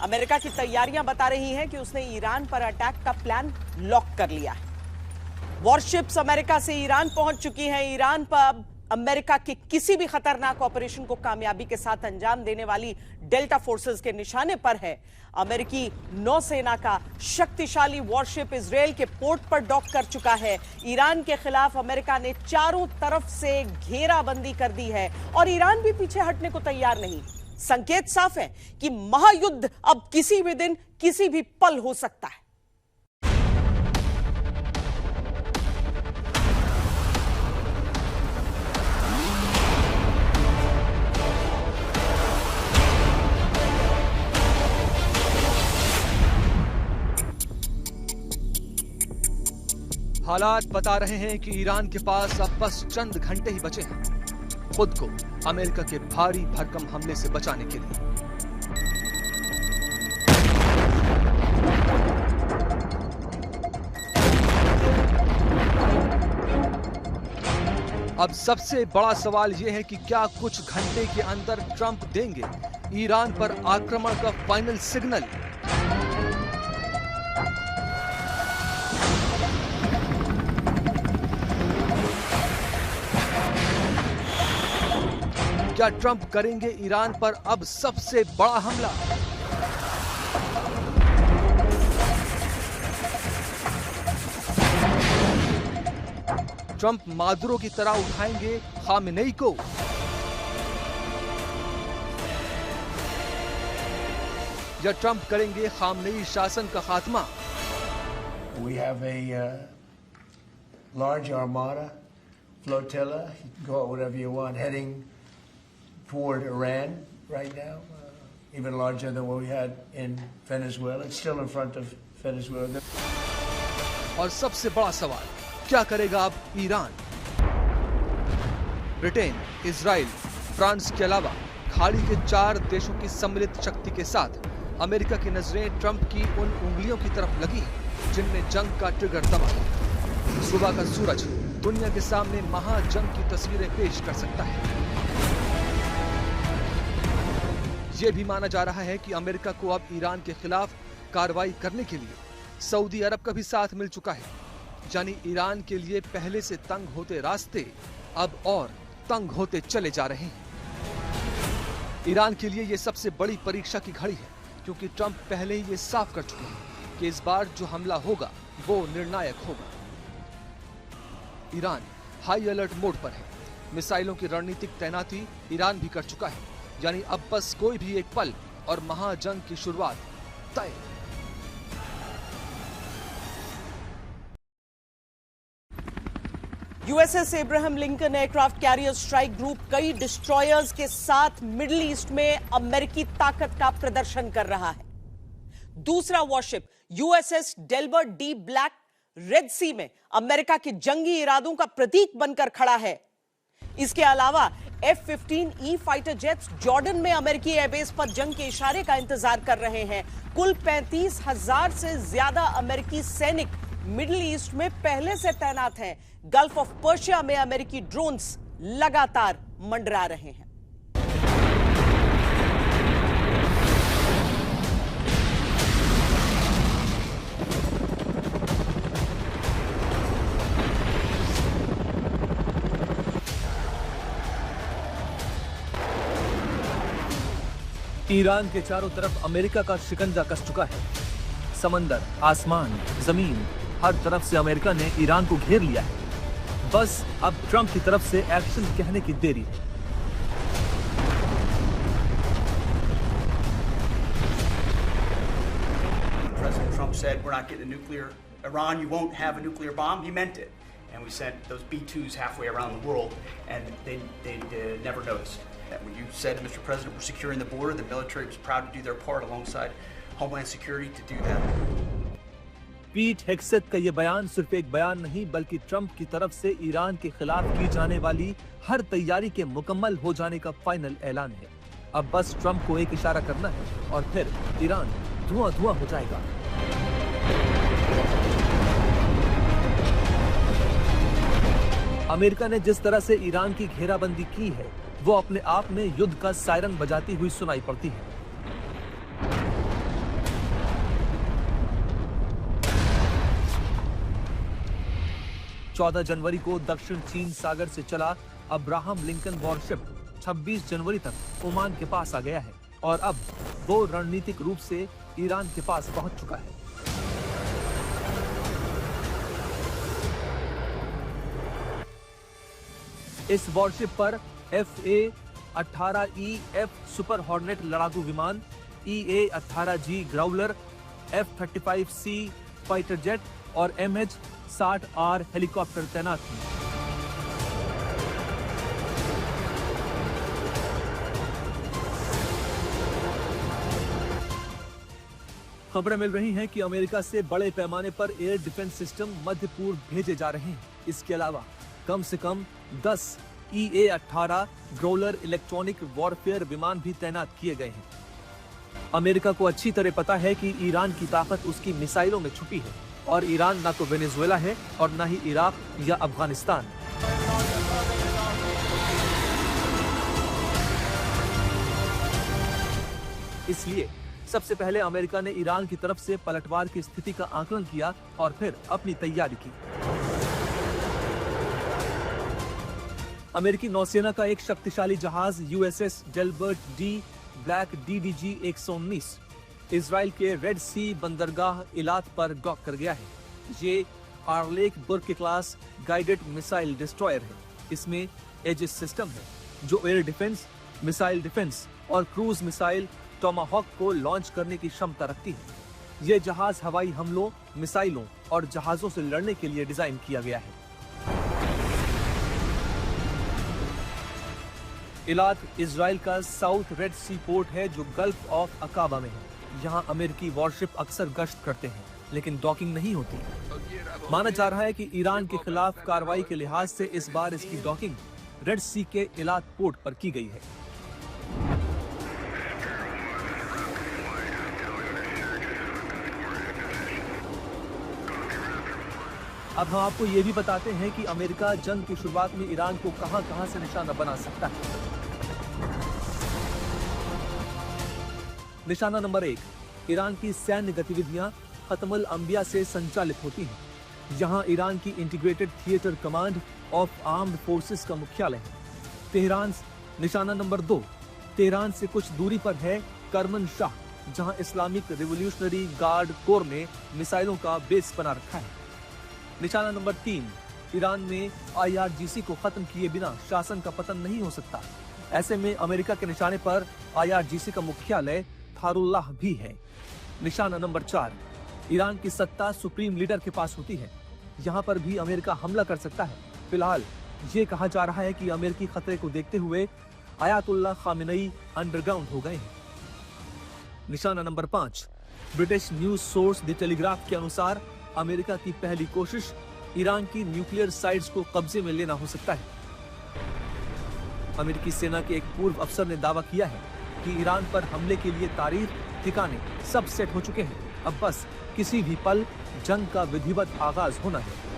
America की तैयारियां बता रही हैं कि उसने ईरान पर अटैक का प्लान लॉक कर लिया है। वॉरशिप्स अमेरिका से ईरान पहुंच चुकी हैं। ईरान पर अब अमेरिका के किसी भी खतरनाक ऑपरेशन को कामयाबी के साथ अंजाम देने वाली डेल्टा फोर्सेस के निशाने पर है। अमेरिकी नौसेना का शक्तिशाली वॉरशिप इजरायल के पोर्ट पर डॉक कर चुका है। ईरान के खिलाफ अमेरिका ने चारों तरफ से घेराबंदी कर दी है और ईरान भी पीछे हटने को तैयार नहीं। संकेत साफ है कि महायुद्ध अब किसी भी दिन किसी भी पल हो सकता है। हालात बता रहे हैं कि ईरान के पास अब बस चंद घंटे ही बचे हैं खुद को अमेरिका के भारी भरकम हमले से बचाने के लिए। अब सबसे बड़ा सवाल यह है कि क्या कुछ घंटे के अंदर ट्रंप देंगे ईरान पर आक्रमण का फाइनल सिग्नल। क्या ट्रंप करेंगे ईरान पर अब सबसे बड़ा हमला। ट्रंप मादुरो की तरह उठाएंगे खामेनेई को। या ट्रंप करेंगे खामेनेई शासन का खात्मा। We have a large armada, flotilla, you can call it whatever you want, heading toward Iran right now, even larger than what we had in Venezuela. It's still in front of Venezuela. और सबसे बड़ा सवाल, क्या करेगा अब Iran. Britain, Israel, France के अलावा खाड़ी के 4 देशों की सम्मिलित शक्ति के साथ अमेरिका की नजरें ट्रंप की उन उंगलियों की तरफ लगी जिनने जंग का ट्रिगर दबाया। सुबह का सूरज दुनिया के सामने महाजंग की तस्वीरें पेश कर सकता है। यह भी माना जा रहा है कि अमेरिका को अब ईरान के खिलाफ कार्रवाई करने के लिए सऊदी अरब का भी साथ मिल चुका है। यानी ईरान के लिए पहले से तंग होते रास्ते अब और तंग होते चले जा रहे हैं। ईरान के लिए यह सबसे बड़ी परीक्षा की घड़ी है क्योंकि ट्रंप पहले ही ये साफ कर चुके हैं कि इस बार जो हमला होगा वो निर्णायक होगा। ईरान हाई अलर्ट मोड पर है। मिसाइलों की रणनीतिक तैनाती ईरान भी कर चुका है। यानी अब बस कोई भी एक पल और महाजंग की शुरुआत तय। USS Abraham Lincoln aircraft carrier strike group कई डिस्ट्रॉयर्स के साथ मिडिल ईस्ट में अमेरिकी ताकत का प्रदर्शन कर रहा है। दूसरा warship USS Delbert D Black Red Sea में अमेरिका के जंगी इरादों का प्रतीक बनकर खड़ा है। इसके अलावा F-15E फाइटर जेट्स जॉर्डन में अमेरिकी एयरबेस पर जंग के इशारे का इंतजार कर रहे हैं। कुल 35,000 से ज्यादा अमेरिकी सैनिक मिडिल ईस्ट में पहले से तैनात हैं। गल्फ ऑफ पर्शिया में अमेरिकी ड्रोन्स लगातार मंडरा रहे हैं। ईरान के चारों तरफ अमेरिका का शिकंजा कस चुका है। समंदर, आसमान, जमीन, हर तरफ से अमेरिका ने ईरान को घेर लिया है। बस अब ट्रंप की तरफ से एक्शन कहने की देरी है। President Trump said, "We're not getting a nuclear Iran. You won't have a nuclear bomb." He meant it, and we sent those B-2s halfway around the world, and they never noticed. When you said, Mr. President, we're securing the border, the military was proud to do their part alongside Homeland Security to do that. पीट हेग्सेथ का ये बयान सिर्फ एक बयान नहीं बल्कि Trump की तरफ से ईरान के खिलाफ की जाने वाली हर तैयारी के मुकम्मल हो जाने का फाइनल ऐलान है। अब बस ट्रंप को एक इशारा करना है और फिर ईरान धुआं-धुआं हो जाएगा। अमेरिका ने जिस तरह से ईरान की घेराबंदी की है वो अपने आप में युद्ध का सायरन बजाती हुई सुनाई पड़ती है। 14 जनवरी को दक्षिण चीन सागर से चला अब्राहम लिंकन वॉरशिप 26 जनवरी तक ओमान के पास आ गया है और अब वो रणनीतिक रूप से ईरान के पास पहुंच चुका है। इस वॉरशिप पर FA-18EF सुपर हॉर्नेट लड़ाकू विमान, EA-18G Growler, F-35C fighter jet और MH-60R हेलीकॉप्टर तैनात हैं। खबरें मिल रही हैं कि अमेरिका से बड़े पैमाने पर एयर डिफेंस सिस्टम मध्य पूर्व भेजे जा रहे हैं। इसके अलावा कम से कम 10 EA-18 ग्रोलर इलेक्ट्रॉनिक वॉरफेयर विमान भी तैनात किए गए हैं। अमेरिका को अच्छी तरह पता है कि ईरान की ताकत उसकी मिसाइलों में छुपी है और ईरान ना तो वेनेजुएला है और ना ही इराक या अफगानिस्तान। इसलिए सबसे पहले अमेरिका ने ईरान की तरफ से पलटवार की स्थिति का आकलन किया और फिर अपनी तैयारी की। अमेरिकी नौसेना का एक शक्तिशाली जहाज USS Delbert D black DDG-119 Israel के रेड सी बंदरगाह इलात पर डॉक कर गया है। ये आर्लेक Burke class guided missile destroyer है। इसमें एजिस सिस्टम है जो एयर डिफेंस, मिसाइल डिफेंस और क्रूज मिसाइल टोमाहॉक को लॉन्च करने की क्षमता रखती है। यह जहाज हवाई हमलों, मिसाइलों और जहाजों से लड़ने के लिए डिजाइन किया गया है। इलात इजराइल का साउथ रेड सी पोर्ट है जो गल्फ ऑफ अकाबा में है। यहाँ अमेरिकी वॉरशिप अक्सर गश्त करते हैं लेकिन डॉकिंग नहीं होती। माना जा रहा है कि ईरान के खिलाफ कार्रवाई के लिहाज से इस बार इसकी डॉकिंग रेड सी के इलात पोर्ट पर की गई है। अब हम आपको ये भी बताते हैं कि अमेरिका जंग की शुरुआत में ईरान को कहां-कहां से निशाना बना सकता है। निशाना नंबर 1, ईरान की सैन्य गतिविधियां खत्मुल अंबिया से संचालित होती हैं। यहां ईरान की integrated theatre command of armed forces का मुख्यालय है। तेहरान। निशाना नंबर 2, तेहरान से कुछ दूरी पर है करमनशाह, जहां इस्लामिक रिवॉल्यूशनरी गार्ड कोर ने मिसाइलों का बेस बना रखा है। निशाना नंबर 3, ईरान में IRGC को खत्म किए बिना शासन का पतन नहीं हो सकता। ऐसे में अमेरिका के निशाने पर IRGC का मुख्यालय थारुल्लाह भी है। निशाना नंबर 4, ईरान की सत्ता सुप्रीम लीडर के पास होती है। यहाँ पर भी अमेरिका हमला कर सकता है। फिलहाल ये कहा जा रहा है कि अमेरिकी खतरे को देखते हुए आयतुल्लाह खामेनेई अंडरग्राउंड हो गए हैं। निशाना number 5, British news source the telegraph के अनुसार अमेरिका की पहली कोशिश ईरान की न्यूक्लियर साइट्स को कब्जे में लेना हो सकता है। अमेरिकी सेना के एक पूर्व अफसर ने दावा किया है कि ईरान पर हमले के लिए तारीख, ठिकाने सब सेट हो चुके हैं। अब बस किसी भी पल जंग का विधिवत आगाज होना है।